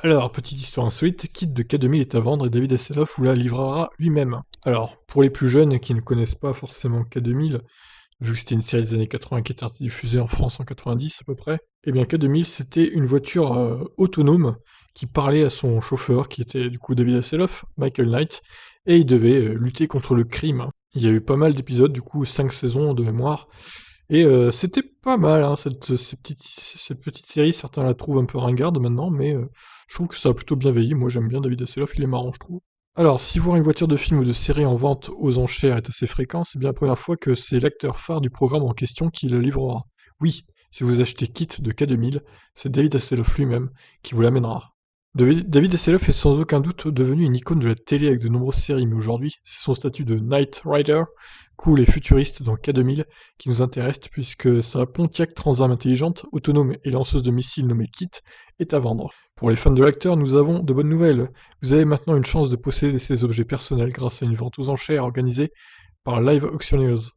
Alors, petite histoire insolite, Kit de K2000 est à vendre et David Hasselhoff vous la livrera lui-même. Alors, pour les plus jeunes qui ne connaissent pas forcément K2000, vu que c'était une série des années 80 qui était diffusée en France en 90 à peu près, eh bien K2000 c'était une voiture autonome qui parlait à son chauffeur, qui était du coup David Hasselhoff, Michael Knight, et il devait lutter contre le crime. Il y a eu pas mal d'épisodes, du coup 5 saisons de mémoire, et c'était pas mal, hein, cette petite série. Certains la trouvent un peu ringarde maintenant, mais je trouve que ça a plutôt bien vieilli. Moi j'aime bien David Hasselhoff, il est marrant je trouve. Alors, si voir une voiture de film ou de série en vente aux enchères est assez fréquent, c'est bien la première fois que c'est l'acteur phare du programme en question qui le livrera. Oui, si vous achetez Kit de K2000, c'est David Hasselhoff lui-même qui vous l'amènera. David Hasselhoff est sans aucun doute devenu une icône de la télé avec de nombreuses séries, mais aujourd'hui, c'est son statut de Knight Rider, cool et futuriste dans K2000, qui nous intéresse puisque sa Pontiac Trans Am intelligente, autonome et lanceuse de missiles nommée Kit est à vendre. Pour les fans de l'acteur, nous avons de bonnes nouvelles. Vous avez maintenant une chance de posséder ces objets personnels grâce à une vente aux enchères organisée par Live Auctioneers.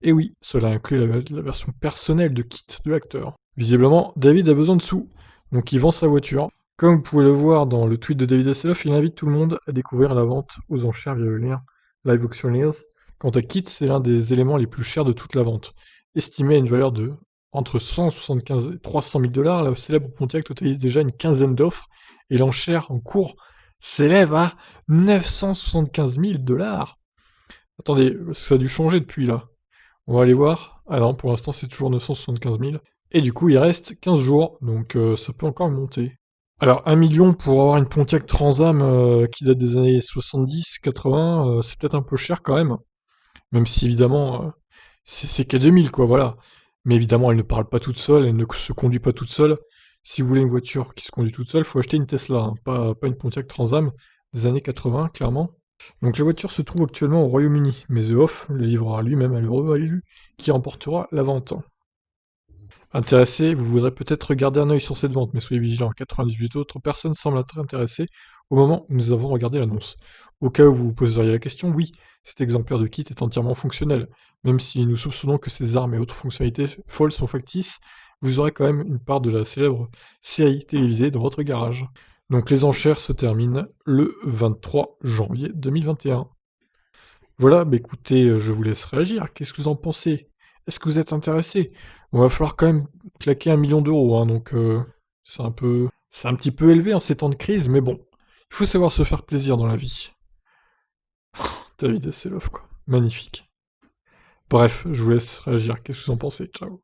Et oui, cela inclut la version personnelle de Kit de l'acteur. Visiblement, David a besoin de sous, donc il vend sa voiture. Comme vous pouvez le voir dans le tweet de David Hasselhoff, il invite tout le monde à découvrir la vente aux enchères via le lien Live Auctioneers. Quant à Kit, c'est l'un des éléments les plus chers de toute la vente. Estimé à une valeur de entre 175 et 300 000 $, la célèbre Pontiac totalise déjà une quinzaine d'offres, et l'enchère en cours s'élève à 975 000 $. Attendez, ça a dû changer depuis là. On va aller voir. Ah non, pour l'instant c'est toujours 975 000. Et du coup il reste 15 jours, donc ça peut encore monter. Alors 1 million pour avoir une Pontiac Trans Am qui date des années 70-80, c'est peut-être un peu cher quand même si évidemment c'est K2000 quoi, voilà. Mais évidemment elle ne parle pas toute seule, elle ne se conduit pas toute seule. Si vous voulez une voiture qui se conduit toute seule, faut acheter une Tesla, hein, pas une Pontiac Trans Am des années 80, clairement. Donc la voiture se trouve actuellement au Royaume-Uni, mais The Off le livrera lui-même à l'heureux élu qui remportera la vente. Intéressé, vous voudrez peut-être garder un œil sur cette vente, mais soyez vigilant, 98 autres personnes semblent être intéressées au moment où nous avons regardé l'annonce. Au cas où vous vous poseriez la question, oui, cet exemplaire de kit est entièrement fonctionnel. Même si nous soupçonnons que ces armes et autres fonctionnalités folles sont factices, vous aurez quand même une part de la célèbre série télévisée dans votre garage. Donc les enchères se terminent le 23 janvier 2021. Voilà, bah écoutez, je vous laisse réagir. Qu'est-ce que vous en pensez? Est-ce que vous êtes intéressé? On va falloir quand même claquer 1 million d'euros, hein, donc c'est un petit peu élevé en ces temps de crise, mais bon, il faut savoir se faire plaisir dans la vie. David Hasselhoff, quoi. Magnifique. Bref, je vous laisse réagir. Qu'est-ce que vous en pensez? Ciao.